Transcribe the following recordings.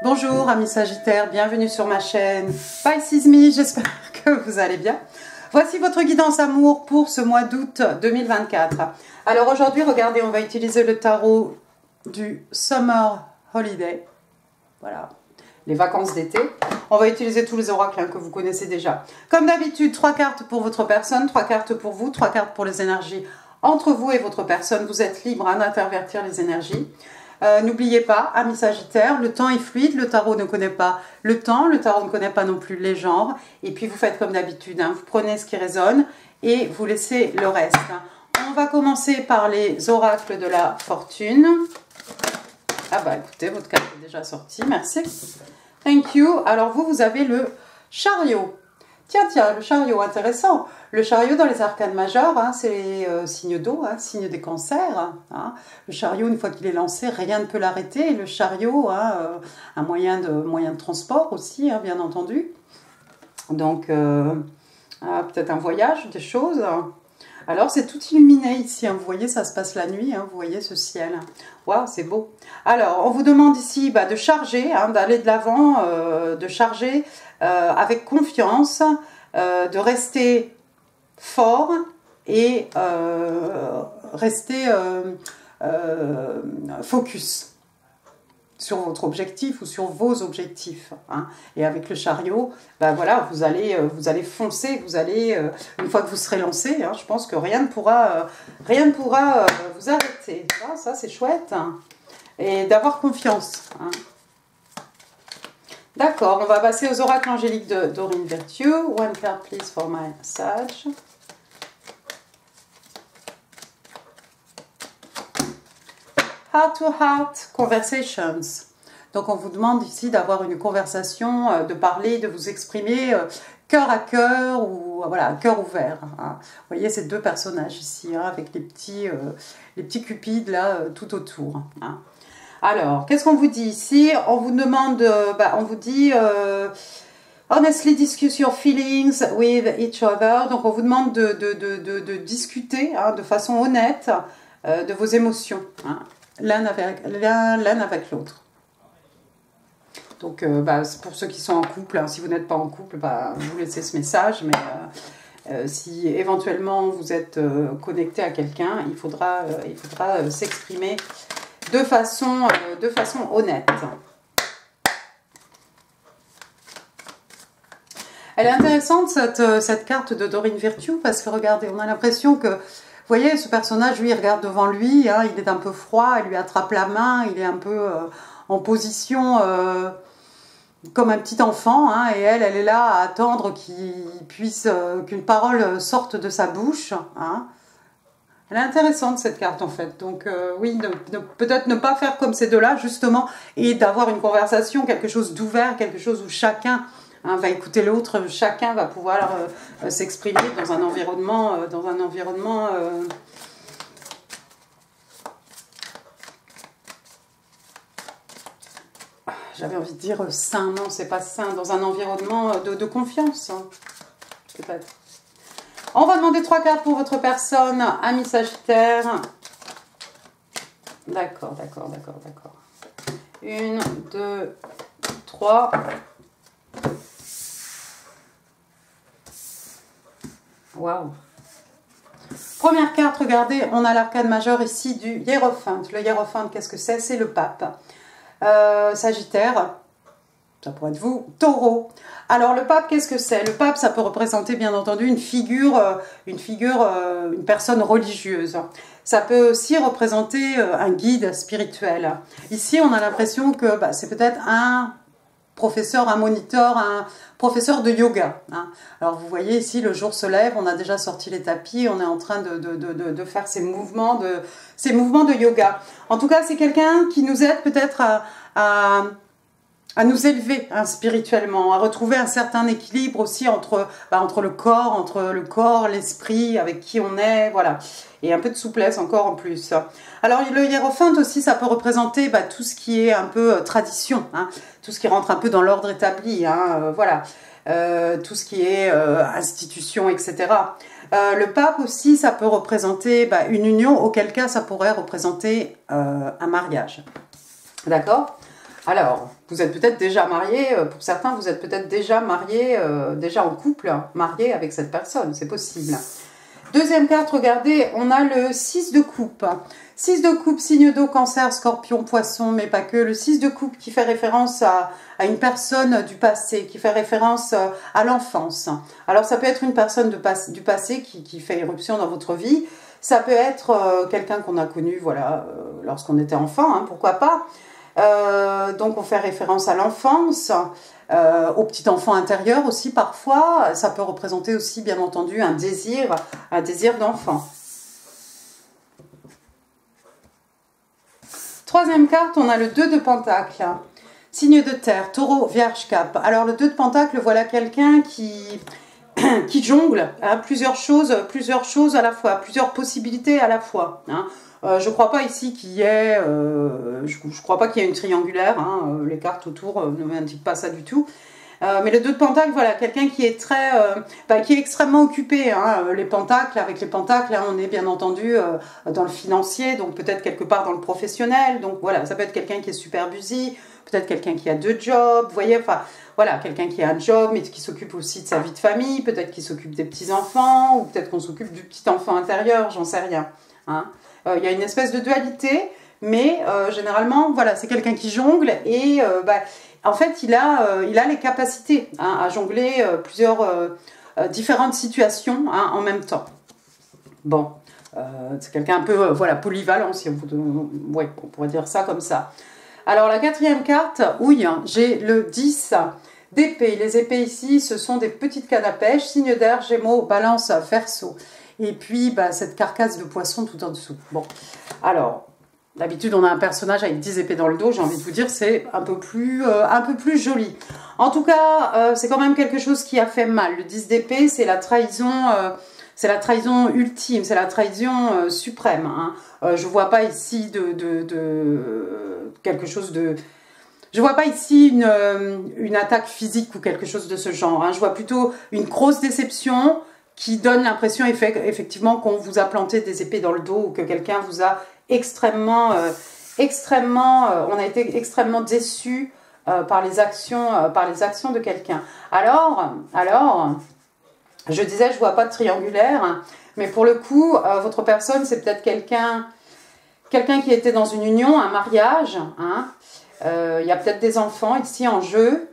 Bonjour amis Sagittaires, bienvenue sur ma chaîne Pisces Me, j'espère que vous allez bien. Voici votre guidance amour pour ce mois d'août 2024. Alors aujourd'hui, regardez, on va utiliser le tarot du Summer Holiday. Voilà, les vacances d'été. On va utiliser tous les oracles que vous connaissez déjà. Comme d'habitude, 3 cartes pour votre personne, 3 cartes pour vous, 3 cartes pour les énergies entre vous et votre personne. Vous êtes libre d'intervertir les énergies. N'oubliez pas, amis Sagittaires, le temps est fluide, le tarot ne connaît pas le temps, le tarot ne connaît pas non plus les genres. Et puis vous faites comme d'habitude, vous prenez ce qui résonne et vous laissez le reste. On va commencer par les oracles de la fortune. Ah bah écoutez, votre carte est déjà sortie, merci. Thank you. Alors vous avez le chariot. Tiens, le chariot, intéressant. Le chariot dans les arcanes majeures, c'est les signes d'eau, signe des cancers. Le chariot, une fois qu'il est lancé, rien ne peut l'arrêter. Le chariot, un moyen de transport aussi, bien entendu. Donc, peut-être un voyage, des choses. Alors, c'est tout illuminé ici. Vous voyez, ça se passe la nuit. Vous voyez ce ciel. Waouh, c'est beau. Alors, on vous demande ici de charger, d'aller de l'avant, de charger avec confiance, de rester fort et rester focus sur votre objectif ou sur vos objectifs. Et avec le chariot, voilà, vous allez foncer, vous allez, une fois que vous serez lancé, je pense que rien ne pourra vous arrêter. Ça c'est chouette. Et d'avoir confiance. D'accord, on va passer aux oracles angéliques de Doreen Virtue. One card please for my sage. Heart to heart conversations. Donc on vous demande ici d'avoir une conversation, de parler, de vous exprimer cœur à cœur ou voilà, cœur ouvert. Vous voyez ces deux personnages ici avec les petits cupides là tout autour. Alors, qu'est-ce qu'on vous dit ici? On vous demande, on vous dit honestly discuss your feelings with each other. Donc on vous demande de discuter de façon honnête de vos émotions. L'un avec l'autre. Donc, pour ceux qui sont en couple, si vous n'êtes pas en couple, vous laissez ce message, mais si éventuellement vous êtes connecté à quelqu'un, il faudra s'exprimer de façon honnête. Elle est intéressante cette carte de Doreen Virtue parce que regardez, on a l'impression que vous voyez, ce personnage, lui, il regarde devant lui, il est un peu froid, elle lui attrape la main, il est un peu en position comme un petit enfant, et elle est là à attendre qu'une parole sorte de sa bouche. Elle est intéressante cette carte en fait, donc oui, peut-être ne pas faire comme ces deux-là justement, et d'avoir une conversation, quelque chose d'ouvert, quelque chose où chacun va écouter l'autre, chacun va pouvoir s'exprimer dans un environnement, j'avais envie de dire sain, non, c'est pas sain, dans un environnement de confiance, peut-être. On va demander 3 cartes pour votre personne, ami Sagittaire. D'accord. 1, 2, 3. Waouh. Première carte, regardez, on a l'arcane majeur ici du Hiérophante. Le Hiérophante, qu'est-ce que c'est? C'est le pape. Sagittaire, ça pourrait être vous. Taureau. Alors le pape, qu'est-ce que c'est? Le pape, ça peut représenter bien entendu une personne religieuse. Ça peut aussi représenter un guide spirituel. Ici, on a l'impression que c'est peut-être un professeur, un moniteur, un professeur de yoga. Alors vous voyez ici, le jour se lève, on a déjà sorti les tapis, on est en train de faire ces mouvements de yoga. En tout cas, c'est quelqu'un qui nous aide peut-être à nous élever spirituellement, à retrouver un certain équilibre aussi entre le corps, l'esprit, avec qui on est, voilà. Et un peu de souplesse encore en plus. Alors le hiérophante aussi, ça peut représenter tout ce qui est un peu tradition, tout ce qui rentre un peu dans l'ordre établi, voilà. Tout ce qui est institution, etc. Le pape aussi, ça peut représenter une union, auquel cas ça pourrait représenter un mariage. D'accord ? Alors, vous êtes peut-être déjà marié, pour certains, vous êtes peut-être déjà marié, déjà en couple, marié avec cette personne, c'est possible. Deuxième carte, regardez, on a le 6 de coupe. 6 de coupe, signe d'eau, cancer, scorpion, poisson, mais pas que. Le 6 de coupe qui fait référence à une personne du passé, qui fait référence à l'enfance. Alors, ça peut être une personne du passé qui fait irruption dans votre vie. Ça peut être quelqu'un qu'on a connu, voilà, lorsqu'on était enfant, hein, pourquoi pas. Donc, on fait référence à l'enfance. Au petit enfant intérieur aussi parfois, ça peut représenter aussi bien entendu un désir d'enfant. Troisième carte, on a le 2 de Pentacle, signe de terre, taureau, vierge, cap. Alors le 2 de Pentacle, voilà quelqu'un qui jongle hein, plusieurs choses à la fois, plusieurs possibilités à la fois. Hein. Je ne crois pas ici qu'il y ait, je crois pas qu'il y ait une triangulaire, hein, les cartes autour ne m'indiquent pas ça du tout. Mais le 2 de Pentacle, voilà, quelqu'un qui est qui est extrêmement occupé. Hein, avec les pentacles, hein, on est bien entendu dans le financier, donc peut-être quelque part dans le professionnel. Donc voilà, ça peut être quelqu'un qui est super busy, peut-être quelqu'un qui a 2 jobs, vous voyez, enfin voilà, quelqu'un qui a un job mais qui s'occupe aussi de sa vie de famille, peut-être qui s'occupe des petits-enfants, ou peut-être qu'on s'occupe du petit-enfant intérieur, j'en sais rien. Hein. Il y a une espèce de dualité, mais généralement, voilà, c'est quelqu'un qui jongle et en fait, il a les capacités hein, à jongler plusieurs différentes situations hein, en même temps. Bon, c'est quelqu'un un peu voilà, polyvalent, si on pourrait dire ça comme ça. Alors, la quatrième carte, oui, j'ai le 10 d'épée. Les épées ici, ce sont des petites cannes à pêche, signe d'air, Gémeaux, Balance, Verseau. Et puis, cette carcasse de poisson tout en dessous. Bon, alors... D'habitude, on a un personnage avec 10 épées dans le dos. J'ai envie de vous dire, c'est un peu plus joli. En tout cas, c'est quand même quelque chose qui a fait mal. Le 10 d'épée, c'est la trahison ultime, c'est la trahison suprême. Hein. Je vois pas ici quelque chose de... Je vois pas ici une attaque physique ou quelque chose de ce genre. Hein. Je vois plutôt une grosse déception qui donne l'impression effectivement qu'on vous a planté des épées dans le dos ou que quelqu'un vous a on a été extrêmement déçus par les actions de quelqu'un. Alors, je disais, je vois pas de triangulaire, mais pour le coup, votre personne, c'est peut-être quelqu'un qui était dans une union, un mariage. Hein. Il y a peut-être des enfants ici en jeu.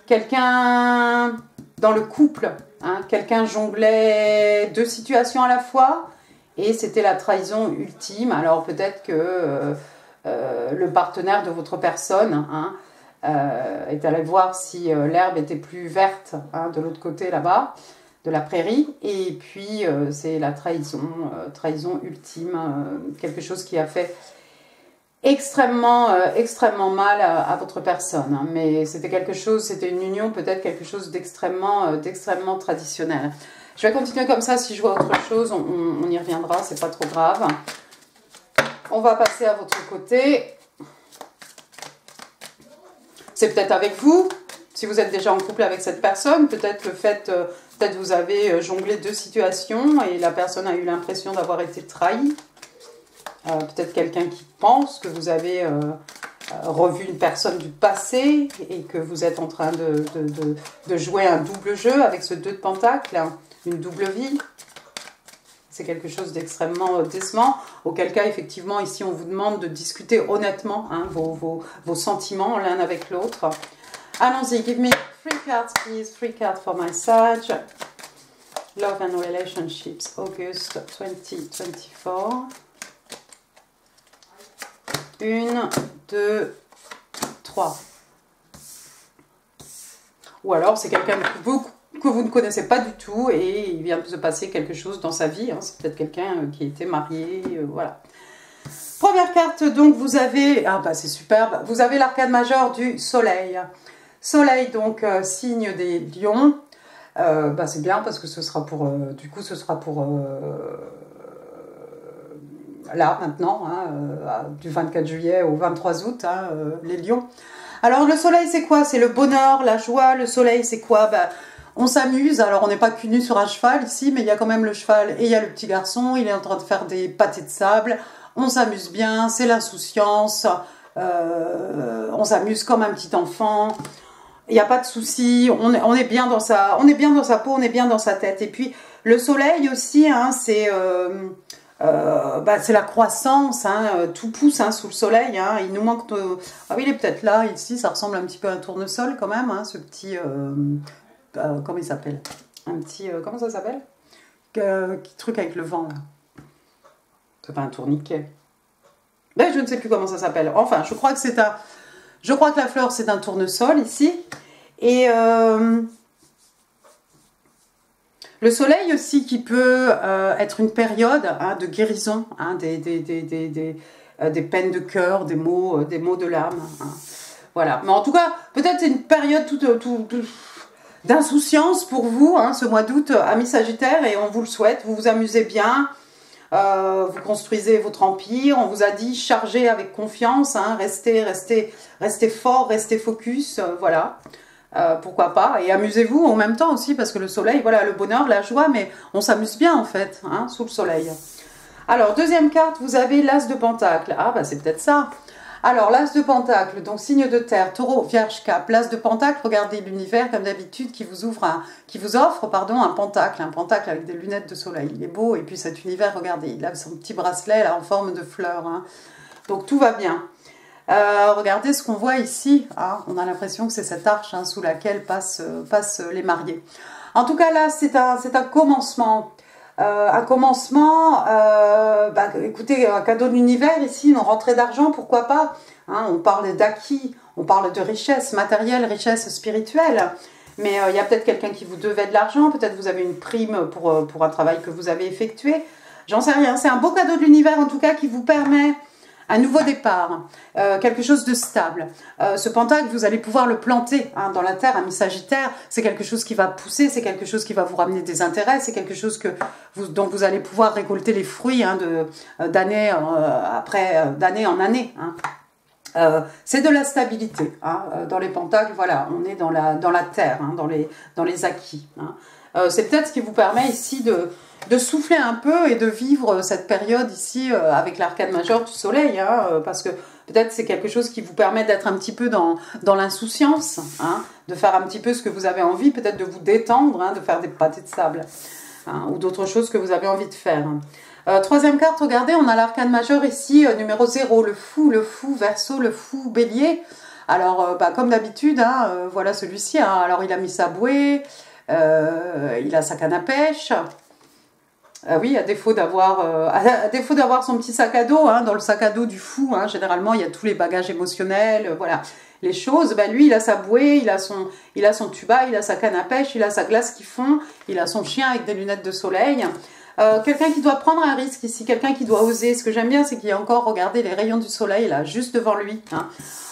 Quelqu'un dans le couple, hein, quelqu'un jonglait 2 situations à la fois. Et c'était la trahison ultime. Alors peut-être que le partenaire de votre personne hein, est allé voir si l'herbe était plus verte hein, de l'autre côté là-bas, de la prairie. Et puis c'est la trahison ultime, quelque chose qui a fait extrêmement mal à votre personne. Hein. Mais c'était une union, peut-être quelque chose d'extrêmement traditionnel. Je vais continuer comme ça, si je vois autre chose, on y reviendra, c'est pas trop grave. On va passer à votre côté. C'est peut-être avec vous, si vous êtes déjà en couple avec cette personne, peut-être peut-être vous avez jonglé 2 situations et la personne a eu l'impression d'avoir été trahie. Peut-être quelqu'un qui pense que vous avez revu une personne du passé et que vous êtes en train de jouer un double jeu avec ce 2 de Pentacle. Une double vie, c'est quelque chose d'extrêmement décevant, auquel cas effectivement ici on vous demande de discuter honnêtement hein, vos sentiments l'un avec l'autre. Allons-y, give me 3 cards please, 3 cards for my Sag. Love and Relationships, August 2024. 1, 2, 3. Ou alors c'est quelqu'un que vous ne connaissez pas du tout et il vient de se passer quelque chose dans sa vie. Hein. C'est peut-être quelqu'un qui était marié, voilà. Première carte, donc vous avez, c'est superbe, vous avez l'arcane majeur du soleil. Soleil, donc signe des lions. C'est bien parce que ce sera pour, là maintenant, hein, du 24 juillet au 23 août, hein, les lions. Alors le soleil c'est quoi? C'est le bonheur, la joie. Le soleil c'est quoi? On s'amuse, alors on n'est pas cul nu sur un cheval ici, mais il y a quand même le cheval et il y a le petit garçon, il est en train de faire des pâtés de sable, on s'amuse bien, c'est l'insouciance, on s'amuse comme un petit enfant. Il n'y a pas de souci, on est bien dans sa peau, on est bien dans sa tête. Et puis le soleil aussi, hein, c'est la croissance, hein, tout pousse hein, sous le soleil. Hein, il nous manque de... Ah oui, il est peut-être là, ici, ça ressemble un petit peu à un tournesol quand même, hein, ce petit... comment il s'appelle? Un petit... comment ça s'appelle? Truc avec le vent, là. C'est pas un tourniquet. Ben, je ne sais plus comment ça s'appelle. Enfin, je crois que c'est un... Je crois que la fleur, c'est un tournesol, ici. Et... le soleil aussi qui peut être une période hein, de guérison, hein, des peines de cœur, des maux de l'âme. Hein. Voilà. Mais en tout cas, peut-être c'est une période d'insouciance pour vous, hein, ce mois d'août, amis Sagittaires, et on vous le souhaite. Vous vous amusez bien, vous construisez votre empire. On vous a dit chargez avec confiance, hein, restez fort, restez focus, voilà. Pourquoi pas, et amusez-vous en même temps aussi, parce que le soleil, voilà, le bonheur, la joie, mais on s'amuse bien en fait, hein, sous le soleil. Alors, deuxième carte, vous avez l'As de Pentacle. Ah, bah c'est peut-être ça. Alors, l'As de Pentacle, donc signe de terre, Taureau, Vierge, Cap. L'As de Pentacle, regardez l'univers, comme d'habitude, qui vous offre un pentacle avec des lunettes de soleil. Il est beau, et puis cet univers, regardez, il a son petit bracelet là, en forme de fleur. Hein. Donc, tout va bien. Regardez ce qu'on voit ici, hein. On a l'impression que c'est cette arche hein, sous laquelle passent les mariés. En tout cas là c'est un commencement, écoutez, un cadeau de l'univers ici, une rentrée d'argent, pourquoi pas, hein, on parle d'acquis, on parle de richesse matérielle, richesse spirituelle, mais il y a peut-être quelqu'un qui vous devait de l'argent, peut-être vous avez une prime pour un travail que vous avez effectué, j'en sais rien, c'est un beau cadeau de l'univers en tout cas qui vous permet un nouveau départ, quelque chose de stable. Ce pentacle, vous allez pouvoir le planter hein, dans la terre, ami Sagittaire. C'est quelque chose qui va pousser, c'est quelque chose qui va vous ramener des intérêts, c'est quelque chose dont vous allez pouvoir récolter les fruits hein, d'année en année. Hein. C'est de la stabilité. Hein. Dans les pentacles, voilà, on est dans la terre, hein, dans les acquis. Hein. C'est peut-être ce qui vous permet ici de souffler un peu et de vivre cette période ici avec l'arcane majeure du soleil, hein, parce que peut-être c'est quelque chose qui vous permet d'être un petit peu dans l'insouciance, hein, de faire un petit peu ce que vous avez envie, peut-être de vous détendre, hein, de faire des pâtés de sable, hein, ou d'autres choses que vous avez envie de faire. Troisième carte, regardez, on a l'arcane majeur ici, numéro 0, le fou, Verseau, le fou, bélier. Alors, comme d'habitude, hein, voilà celui-ci, hein, alors il a mis sa bouée, il a sa canne à pêche. Oui, à défaut d'avoir son petit sac à dos, hein, dans le sac à dos du fou, hein, généralement il y a tous les bagages émotionnels, voilà, les choses. Ben, lui, il a sa bouée, il a son tuba, il a sa canne à pêche, il a sa glace qui fond, il a son chien avec des lunettes de soleil. Quelqu'un qui doit prendre un risque ici, quelqu'un qui doit oser. Ce que j'aime bien, c'est qu'il y a encore, regardez, les rayons du soleil là, juste devant lui. Hein.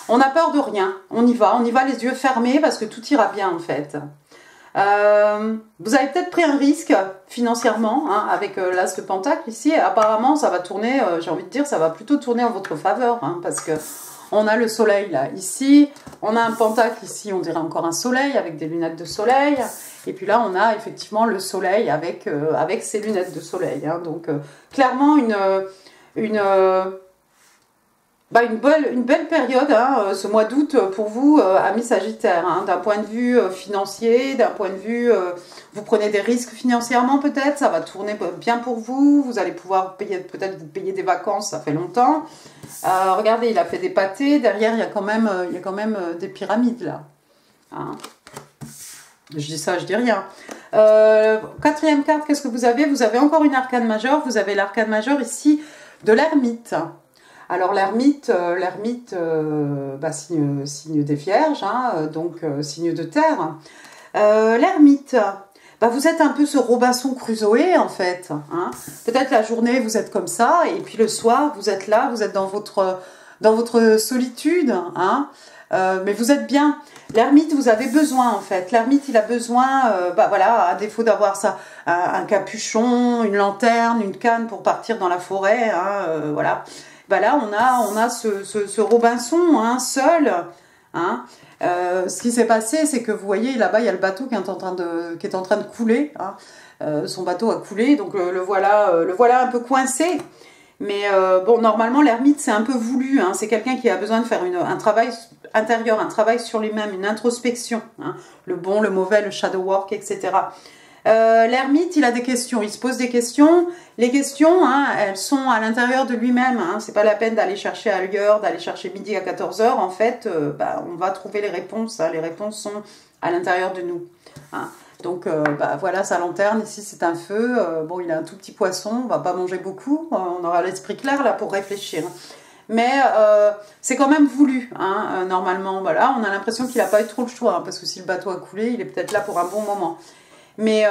On n'a peur de rien, on y va les yeux fermés parce que tout ira bien en fait. Vous avez peut-être pris un risque financièrement hein, avec l'As de Pentacle ici. Et apparemment, ça va tourner, j'ai envie de dire, ça va plutôt tourner en votre faveur hein, parce que on a le soleil là, ici. On a un pentacle ici, on dirait encore un soleil avec des lunettes de soleil. Et puis là, on a effectivement le soleil avec ses lunettes de soleil. Hein. Donc, clairement, une belle période, hein, ce mois d'août pour vous, amis Sagittaires, hein, d'un point de vue financier, d'un point de vue, vous prenez des risques financièrement peut-être, ça va tourner bien pour vous, vous allez pouvoir peut-être vous payer des vacances, ça fait longtemps. Regardez, il a fait des pâtés, derrière il y a quand même des pyramides là. Hein. Je dis ça, je dis rien. Quatrième carte, qu'est-ce que vous avez? Vous avez encore une arcane majeure, vous avez l'arcane majeure ici de l'ermite. Alors l'ermite, signe des vierges, hein, donc signe de terre. L'ermite, vous êtes un peu ce Robinson Crusoe en fait. Hein. Peut-être la journée vous êtes comme ça, et puis le soir vous êtes là, vous êtes dans votre solitude, hein, mais vous êtes bien. L'ermite, vous avez besoin en fait. L'ermite, il a besoin, voilà, à défaut d'avoir ça, un capuchon, une lanterne, une canne pour partir dans la forêt, hein, voilà. Là, on a ce Robinson, hein, seul. Hein. Ce qui s'est passé, c'est que vous voyez, là-bas, il y a le bateau qui est en train de couler. Hein. Son bateau a coulé, donc le voilà un peu coincé. Mais bon, normalement, l'ermite, c'est un peu voulu. Hein. C'est quelqu'un qui a besoin de faire un travail intérieur, un travail sur lui-même, une introspection. Hein. Le bon, le mauvais, le shadow work, etc. L'ermite, il a des questions. Il se pose des questions. Les questions, hein, elles sont à l'intérieur de lui-même. Hein. C'est pas la peine d'aller chercher ailleurs, d'aller chercher midi à 14 h. En fait, on va trouver les réponses. Hein. Les réponses sont à l'intérieur de nous. Hein. Donc voilà, sa lanterne, ici c'est un feu, bon il a un tout petit poisson, on va pas manger beaucoup, on aura l'esprit clair là pour réfléchir. Mais c'est quand même voulu, hein, normalement, voilà, on a l'impression qu'il n'a pas eu trop le choix, hein, parce que si le bateau a coulé, il est peut-être là pour un bon moment. Mais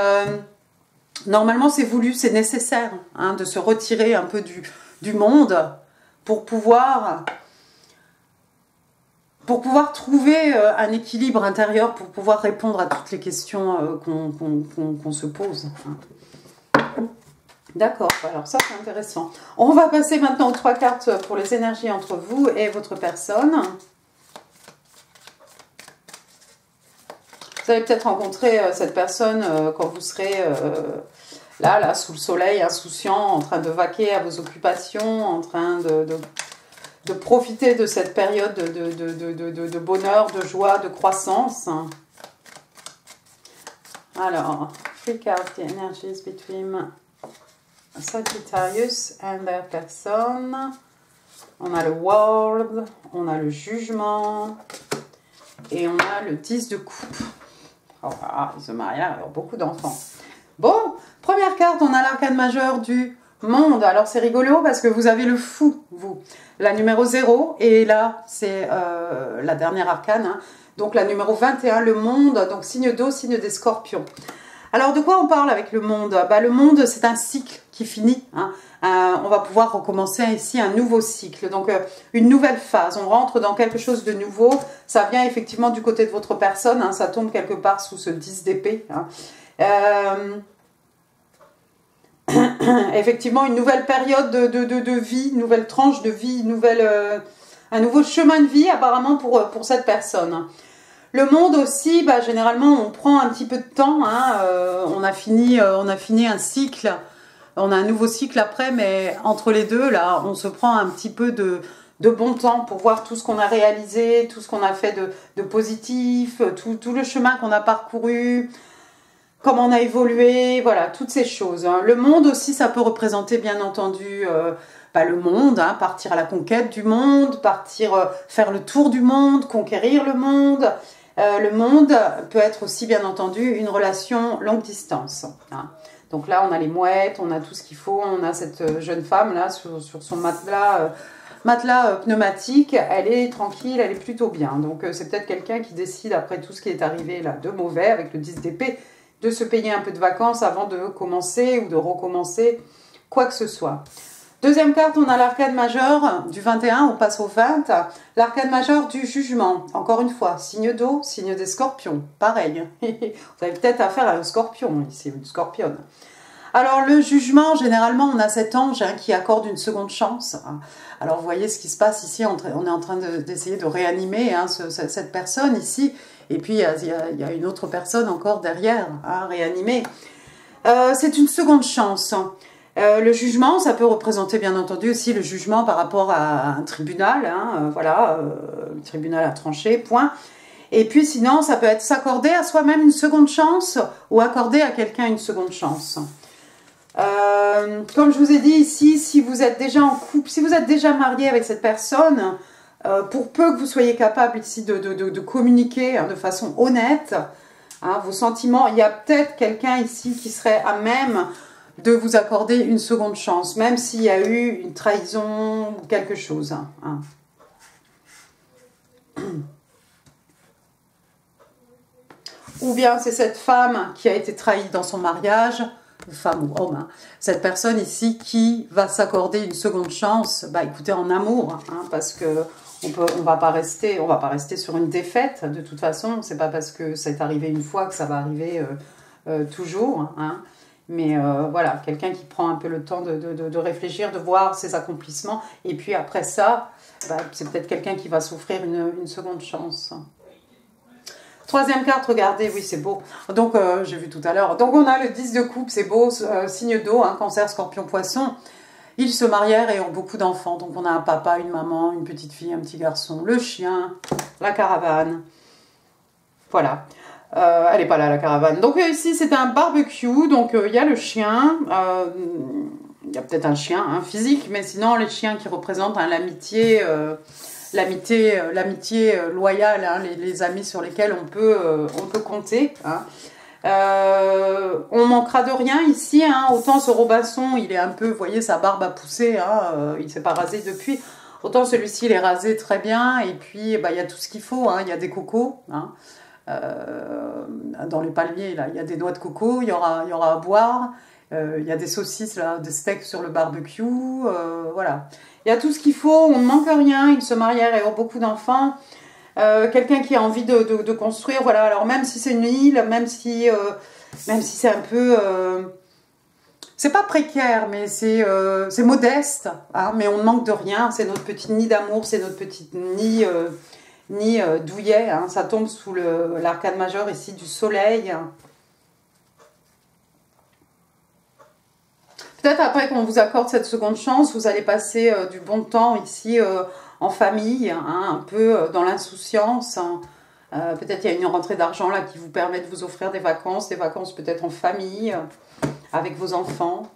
normalement c'est voulu, c'est nécessaire, hein, de se retirer un peu du monde pour pouvoir trouver un équilibre intérieur, pour pouvoir répondre à toutes les questions qu'on se pose. D'accord, alors ça c'est intéressant. On va passer maintenant aux 3 cartes pour les énergies entre vous et votre personne. Vous allez peut-être rencontrer cette personne quand vous serez là, sous le soleil, insouciant, en train de vaquer à vos occupations, en train de profiter de cette période de bonheur, de joie, de croissance. Alors, 3 cards, the energies between Sagittarius and their person. On a le World, on a le Jugement et on a le 10 de coupe. Oh, voilà, ils se marient, alors beaucoup d'enfants. Bon, première carte, on a l'arcane majeur du Monde. Alors c'est rigolo parce que vous avez le Fou, vous. La numéro 0, et là c'est la dernière arcane. Hein. Donc la numéro 21, le Monde, donc signe d'eau, signe des Scorpions. Alors de quoi on parle avec le Monde? Le Monde, c'est un cycle qui finit. Hein. On va pouvoir recommencer ici un nouveau cycle, donc une nouvelle phase. On rentre dans quelque chose de nouveau. Ça vient effectivement du côté de votre personne. Hein. Ça tombe quelque part sous ce 10 d'épée. Hein. Effectivement, une nouvelle période de vie, une nouvelle tranche de vie, un nouveau chemin de vie apparemment pour cette personne. Le Monde aussi, généralement on prend un petit peu de temps, hein, on a fini un cycle, on a un nouveau cycle après, mais entre les deux, là, on se prend un petit peu de bon temps pour voir tout ce qu'on a réalisé, tout ce qu'on a fait de positif, tout le chemin qu'on a parcouru, comment on a évolué, voilà, toutes ces choses. Hein. Le Monde aussi, ça peut représenter bien entendu le monde, hein, partir à la conquête du monde, faire le tour du monde, conquérir le monde. Le Monde peut être aussi bien entendu une relation longue distance. Hein. Donc là, on a les mouettes, on a tout ce qu'il faut, on a cette jeune femme là sur son matelas pneumatique, elle est tranquille, elle est plutôt bien. Donc c'est peut-être quelqu'un qui décide, après tout ce qui est arrivé là de mauvais avec le 10 d'épée, de se payer un peu de vacances avant de commencer ou de recommencer quoi que ce soit. Deuxième carte, on a l'arcane majeur du 21, on passe au 20. L'arcane majeur du Jugement, encore une fois, signe d'eau, signe des Scorpions, pareil. Vous avez peut-être affaire à un scorpion ici, une scorpionne. Alors le Jugement, généralement, on a cet ange qui accorde une seconde chance. Alors vous voyez ce qui se passe ici, on est en train d'essayer de réanimer cette personne ici. Et puis il y a une autre personne encore derrière à réanimer. C'est une seconde chance. Le Jugement, ça peut représenter bien entendu aussi le jugement par rapport à un tribunal, hein, voilà, le tribunal a tranché, point. Et puis sinon, ça peut être s'accorder à soi-même une seconde chance ou accorder à quelqu'un une seconde chance. Comme je vous ai dit ici, si vous êtes déjà en couple, si vous êtes déjà marié avec cette personne, pour peu que vous soyez capable ici de communiquer de façon honnête hein, vos sentiments, il y a peut-être quelqu'un ici qui serait à même de vous accorder une seconde chance, même s'il y a eu une trahison ou quelque chose. Hein. Ou bien c'est cette femme qui a été trahie dans son mariage, femme ou homme, hein, cette personne ici qui va s'accorder une seconde chance, écoutez, en amour, hein, parce que on va pas rester sur une défaite, de toute façon, c'est pas parce que c'est arrivé une fois que ça va arriver toujours, hein. Mais voilà, quelqu'un qui prend un peu le temps de réfléchir, de voir ses accomplissements. Et puis après ça, c'est peut-être quelqu'un qui va s'offrir une seconde chance. Troisième carte, regardez, oui c'est beau. Donc j'ai vu tout à l'heure. Donc on a le 10 de coupe, c'est beau, signe d'eau, hein, cancer, scorpion, poisson. Ils se marièrent et ont beaucoup d'enfants. Donc on a un papa, une maman, une petite fille, un petit garçon, le chien, la caravane. Voilà. Elle n'est pas là, la caravane. Donc ici, c'est un barbecue. Donc il y a le chien. Il y a peut-être un chien physique, mais sinon les chiens qui représentent l'amitié loyale, hein, les amis sur lesquels on peut compter. Hein. On manquera de rien ici, hein. Autant ce Robinson, il est un peu, vous voyez, sa barbe a poussé, hein, il ne s'est pas rasé depuis. Autant celui-ci, il est rasé très bien, et puis bah, il y a tout ce qu'il faut, hein. Il y a des cocos, hein. Dans les palmiers, là, il y a des noix de coco, il y aura à boire. Il y a des saucisses, là, des steaks sur le barbecue, voilà. Il y a tout ce qu'il faut, on ne manque rien, ils se marièrent et ont beaucoup d'enfants. Quelqu'un qui a envie de construire, voilà. Alors même si c'est une île, même si c'est un peu... c'est pas précaire, mais c'est modeste, hein, mais on ne manque de rien. C'est notre petit nid d'amour, c'est notre petit nid douillet, hein. Ça tombe sous l'arcade majeur ici du soleil. Peut-être après qu'on vous accorde cette seconde chance, vous allez passer du bon temps ici en famille, hein, un peu dans l'insouciance. Hein. Peut-être il y a une rentrée d'argent là qui vous permet de vous offrir des vacances peut-être en famille, avec vos enfants,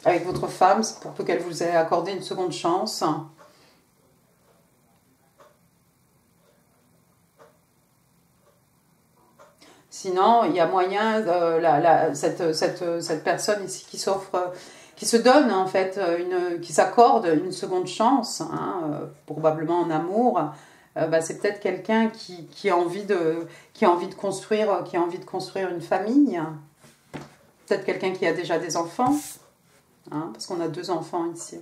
avec votre femme, pour peu qu'elle vous ait accordé une seconde chance. Sinon, il y a moyen, cette personne ici qui s'offre, qui se donne en fait, qui s'accorde une seconde chance, hein, probablement en amour, bah, c'est peut-être quelqu'un qui a envie de construire une famille. Peut-être quelqu'un qui a déjà des enfants, hein, parce qu'on a 2 enfants ici.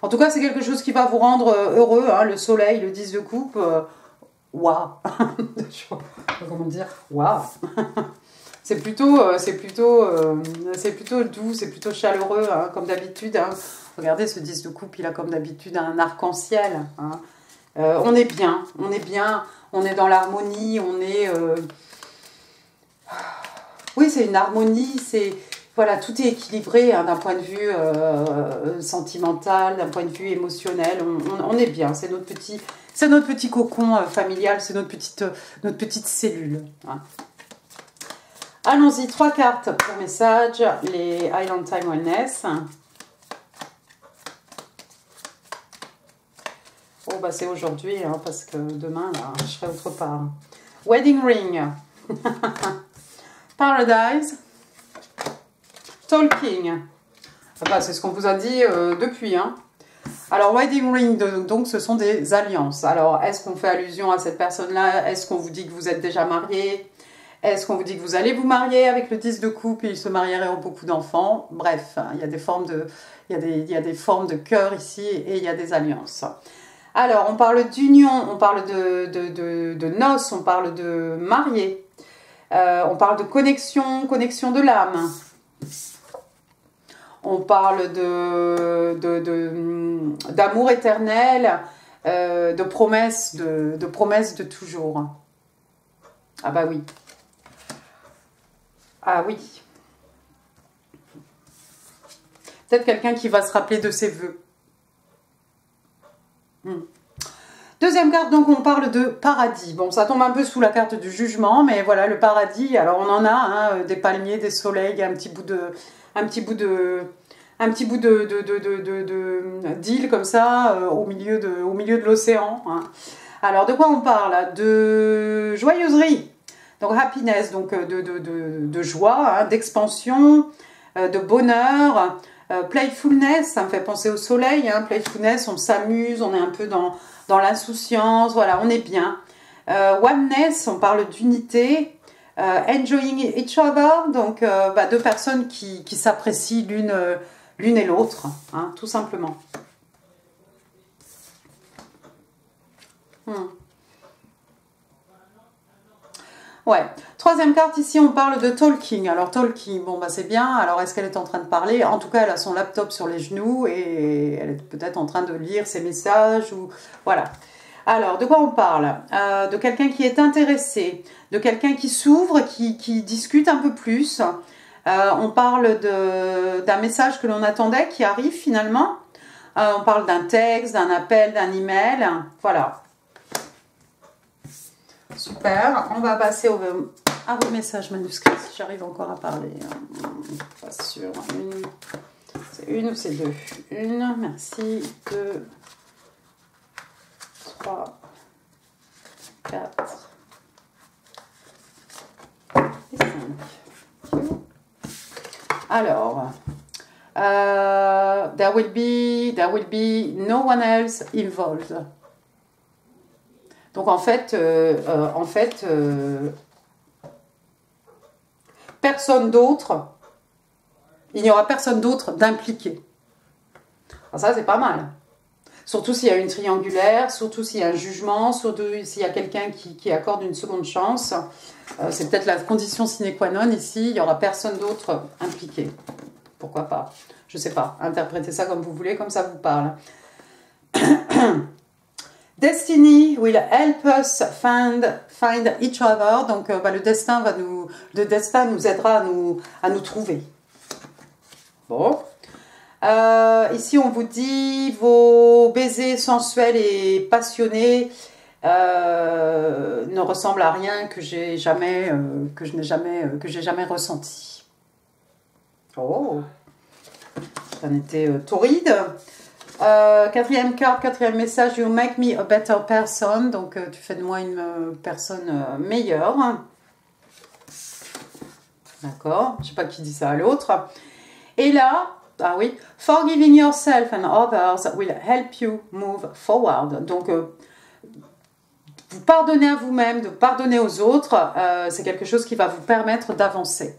En tout cas, c'est quelque chose qui va vous rendre heureux, hein, le soleil, le 10 de coupe. Waouh. Comment dire, waouh. C'est plutôt doux, c'est plutôt chaleureux, hein, comme d'habitude. Hein. Regardez, ce 10 de coupe, il a comme d'habitude un arc-en-ciel. Hein. On est bien, on est dans l'harmonie, on est... Oui, c'est une harmonie, voilà, tout est équilibré, hein, d'un point de vue sentimental, d'un point de vue émotionnel. On est bien, c'est notre petit cocon familial, c'est notre petite cellule. Hein. Allons-y, 3 cartes pour message, les Island Time Wellness. Oh, bah c'est aujourd'hui, hein, parce que demain, là, je serai autre part. Wedding Ring. Paradise. Talking. Bah, c'est ce qu'on vous a dit depuis. Hein. Alors, Wedding Ring, donc ce sont des alliances. Alors, est-ce qu'on fait allusion à cette personne-là? Est-ce qu'on vous dit que vous êtes déjà marié? Est-ce qu'on vous dit que vous allez vous marier avec le 10 de coupe et ils se marieraient en beaucoup d'enfants? Bref, il y a des formes de cœur ici et il y a des alliances. Alors, on parle d'union, on parle de noces, on parle de mariés, on parle de connexion de l'âme. On parle d'amour éternel, de promesses de toujours. Ah bah oui. Ah oui. Peut-être quelqu'un qui va se rappeler de ses vœux. Deuxième carte, donc on parle de paradis. Bon, ça tombe un peu sous la carte du jugement, mais voilà, le paradis. Alors on en a, hein, des palmiers, des soleils, un petit bout d'île comme ça, au milieu de l'océan. Hein. Alors de quoi on parle? De joyeuserie, donc happiness, donc de joie, hein, d'expansion, de bonheur. Playfulness, ça me fait penser au soleil, hein. Playfulness, on s'amuse, on est un peu dans l'insouciance, voilà, on est bien. Oneness, on parle d'unité. Enjoying each other, donc bah, 2 personnes qui s'apprécient l'une et l'autre, hein, tout simplement. Ouais. 3e carte, ici, on parle de talking. Alors, talking, bon, bah, c'est bien. Alors, est-ce qu'elle est en train de parler? En tout cas, elle a son laptop sur les genoux et elle est peut-être en train de lire ses messages ou... Voilà. Alors, de quoi on parle? De quelqu'un qui est intéressé, de quelqu'un qui s'ouvre, qui discute un peu plus, On parle d'un message que l'on attendait qui arrive finalement. On parle d'un texte, d'un appel, d'un email. Voilà. Super. On va passer à vos messages manuscrits si j'arrive encore à parler. Pas sûr. C'est une ou c'est deux? Une, merci. 2, 3, 4 et 5. Alors, there will be no one else involved. Donc en fait, personne d'autre, il n'y aura personne d'autre d'impliqué. Ça, c'est pas mal. Surtout s'il y a une triangulaire, surtout s'il y a un jugement, surtout s'il y a quelqu'un qui accorde une seconde chance. C'est peut-être la condition sine qua non ici, il n'y aura personne d'autre impliqué. Pourquoi pas? Je ne sais pas, interprétez ça comme vous voulez, comme ça vous parle. Destiny will help us find each other. Donc le destin nous aidera à nous trouver. Bon. Ici, on vous dit vos baisers sensuels et passionnés ne ressemblent à rien que j'ai jamais ressenti. Oh, ça en était torride. Quatrième carte, quatrième message, you make me a better person. Donc, tu fais de moi une personne meilleure. D'accord, je ne sais pas qui dit ça à l'autre. Et là, ah oui, forgiving yourself and others will help you move forward. Donc, vous pardonnez à vous-même, de pardonner aux autres, c'est quelque chose qui va vous permettre d'avancer.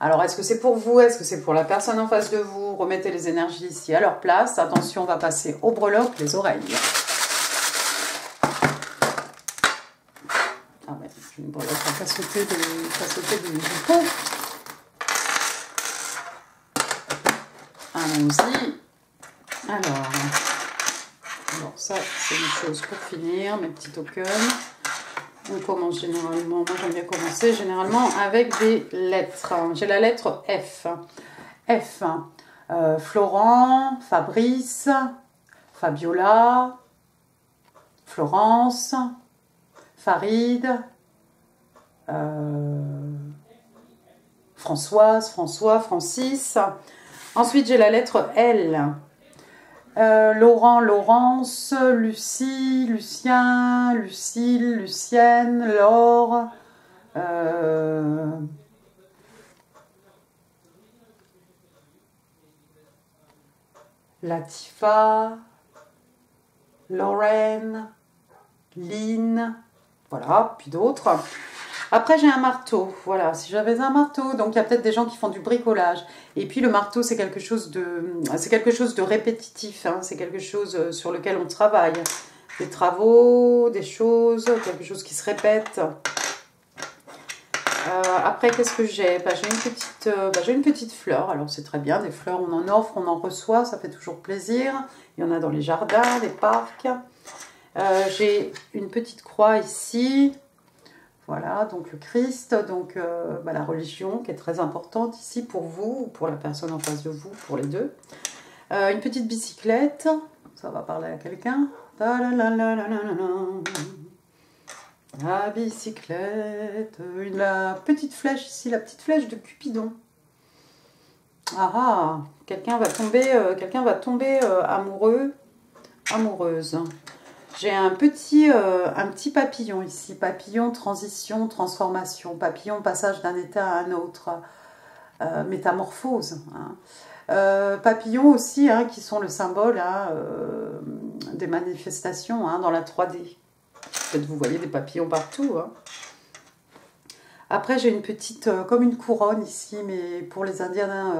Alors, est-ce que c'est pour vous? Est-ce que c'est pour la personne en face de vous? Remettez les énergies ici à leur place. Attention, on va passer au breloque, les oreilles. Ah ouais, une breloque va pas sauter du pot. Allons-y. Alors, ça, c'est une chose pour finir, mes petits tokens. On commence généralement, moi j'aime bien commencer généralement avec des lettres. J'ai la lettre F. F. Florent, Fabrice, Fabiola, Florence, Farid, Françoise, François, Francis. Ensuite, j'ai la lettre L. Laurent, Laurence, Lucie, Lucien, Lucille, Lucienne, Laure, Latifa, Lorraine, Lynn, voilà, puis d'autres. Après, j'ai un marteau. Voilà, si j'avais un marteau, donc il y a peut-être des gens qui font du bricolage. Et puis le marteau, c'est quelque chose de répétitif. Hein, c'est quelque chose sur lequel on travaille. Des travaux, des choses, quelque chose qui se répète. Après, qu'est-ce que j'ai? J'ai une petite fleur. Alors, c'est très bien. Des fleurs, on en offre, on en reçoit. Ça fait toujours plaisir. Il y en a dans les jardins, les parcs. J'ai une petite croix ici. Voilà, donc le Christ, donc la religion qui est très importante ici pour vous, ou pour la personne en face de vous, pour les deux. Une petite bicyclette, ça va parler à quelqu'un. La bicyclette, la petite flèche ici, la petite flèche de Cupidon. Ah, quelqu'un va tomber amoureux, amoureuse. J'ai un petit papillon ici, papillon, transition, transformation, papillon, passage d'un état à un autre, métamorphose. Hein. Papillons aussi, hein, qui sont le symbole hein, des manifestations hein, dans la 3D. Peut-être vous voyez des papillons partout. Hein. Après, j'ai une petite, comme une couronne ici, mais pour les Indiens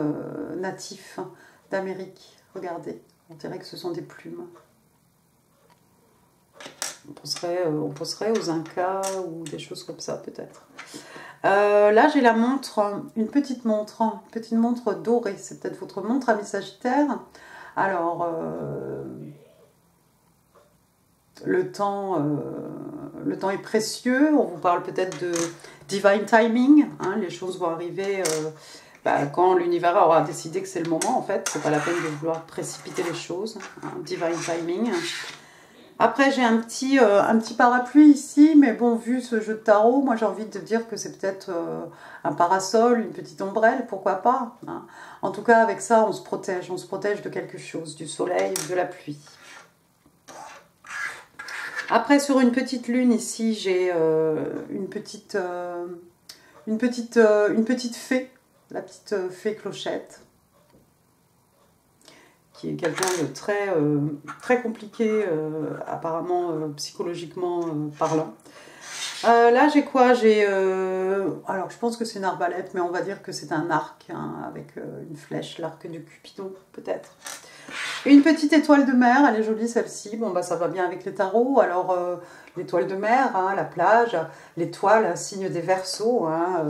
natifs d'Amérique. Regardez, on dirait que ce sont des plumes. On penserait aux Incas ou des choses comme ça peut-être. Là j'ai la montre, une petite montre dorée. C'est peut-être votre montre ami Sagittaire. Alors le temps est précieux. On vous parle peut-être de divine timing. Hein, les choses vont arriver quand l'univers aura décidé que c'est le moment, en fait. C'est pas la peine de vouloir précipiter les choses. Hein, divine timing. Après, j'ai un petit parapluie ici, mais bon, vu ce jeu de tarot, moi j'ai envie de dire que c'est peut-être un parasol, une petite ombrelle, pourquoi pas. Hein. En tout cas, avec ça, on se protège de quelque chose, du soleil, de la pluie. Après, sur une petite lune, ici, j'ai une petite fée, la petite fée Clochette, qui est quelqu'un de très compliqué, apparemment psychologiquement parlant. Là, j'ai quoi? Alors, je pense que c'est une arbalète, mais on va dire que c'est un arc, hein, avec une flèche, l'arc de Cupidon, peut-être. Une petite étoile de mer, elle est jolie celle-ci. Bon, bah ça va bien avec les tarots. Alors, l'étoile de mer, hein, la plage, l'étoile, un signe des Verseaux, hein,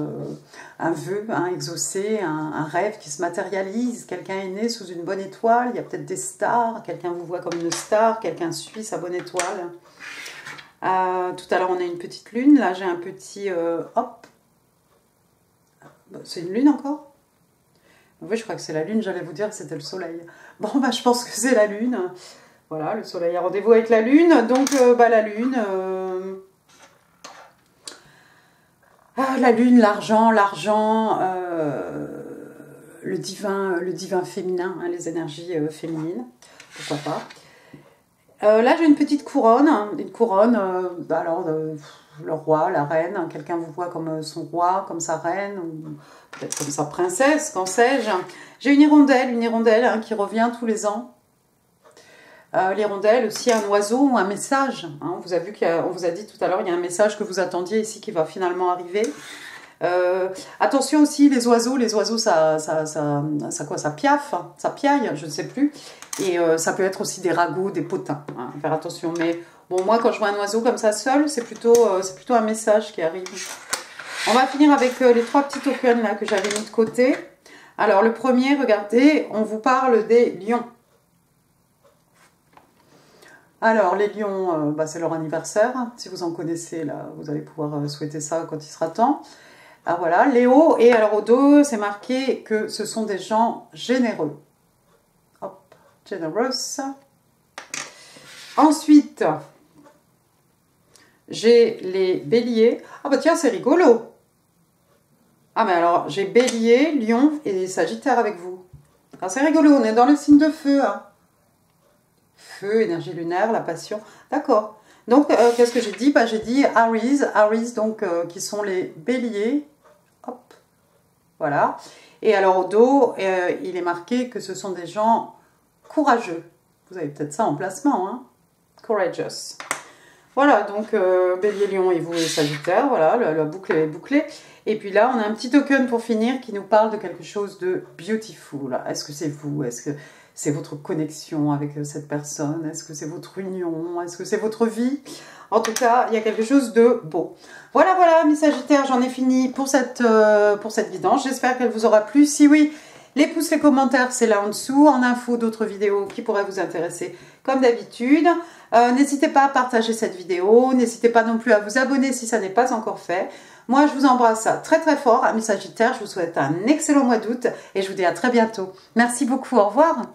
un vœu, hein, exaucé, un rêve qui se matérialise. Quelqu'un est né sous une bonne étoile, il y a peut-être des stars, quelqu'un vous voit comme une star, quelqu'un suit sa bonne étoile. Tout à l'heure, on a une petite lune. Là, j'ai un petit... hop. C'est une lune encore? Oui, je crois que c'est la lune, j'allais vous dire que c'était le soleil. Bon, bah, je pense que c'est la lune. Voilà, le soleil a rendez-vous avec la lune. Donc, la lune... la lune, l'argent, le divin féminin, hein, les énergies féminines. Pourquoi pas. Là, j'ai une petite couronne. Le roi, la reine. Quelqu'un vous voit comme son roi, comme sa reine, ou peut-être comme sa princesse, qu'en sais-je. J'ai une hirondelle hein, qui revient tous les ans. L'hirondelle, aussi un oiseau ou un message. Hein. On vous a vu on vous a dit tout à l'heure, il y a un message que vous attendiez ici qui va finalement arriver. Attention aussi, les oiseaux, ça piaffe, ça piaille, je ne sais plus. Et ça peut être aussi des ragots, des potins. Hein, faire attention. Mais bon, moi, quand je vois un oiseau comme ça seul, c'est plutôt un message qui arrive. On va finir avec les 3 petits tokens là que j'avais mis de côté. Alors, le premier, regardez, on vous parle des lions. Alors, les lions, c'est leur anniversaire. Si vous en connaissez, là, vous allez pouvoir souhaiter ça quand il sera temps. Ah, voilà, Léo. Et alors, au dos, c'est marqué que ce sont des gens généreux. Hop, generous. Ensuite, j'ai les béliers. Ah, bah tiens, c'est rigolo. Ah, mais alors, j'ai bélier, lion et sagittaire avec vous. Ah, c'est rigolo, on est dans le signe de feu, hein. Feu, énergie lunaire, la passion. D'accord. Donc, qu'est-ce que j'ai dit? Bah, j'ai dit Aries, donc, qui sont les béliers. Hop. Voilà. Et alors, au dos, il est marqué que ce sont des gens courageux. Vous avez peut-être ça en placement, hein? Courageous. Voilà, donc, bélier, lion et vous, et sagittaire. Voilà, la boucle est bouclée. Et puis là, on a un petit token pour finir qui nous parle de quelque chose de beautiful. Est-ce que c'est vous? Est-ce que c'est votre connexion avec cette personne? Est-ce que c'est votre union? Est-ce que c'est votre vie? En tout cas, il y a quelque chose de beau. Voilà, mes Sagittaires, j'en ai fini pour cette guidance. J'espère qu'elle vous aura plu. Si oui, les pouces, les commentaires, c'est là en dessous. En info, d'autres vidéos qui pourraient vous intéresser comme d'habitude. N'hésitez pas à partager cette vidéo. N'hésitez pas non plus à vous abonner si ça n'est pas encore fait. Moi, je vous embrasse très très fort, amis Sagittaires. Je vous souhaite un excellent mois d'août et je vous dis à très bientôt. Merci beaucoup, au revoir.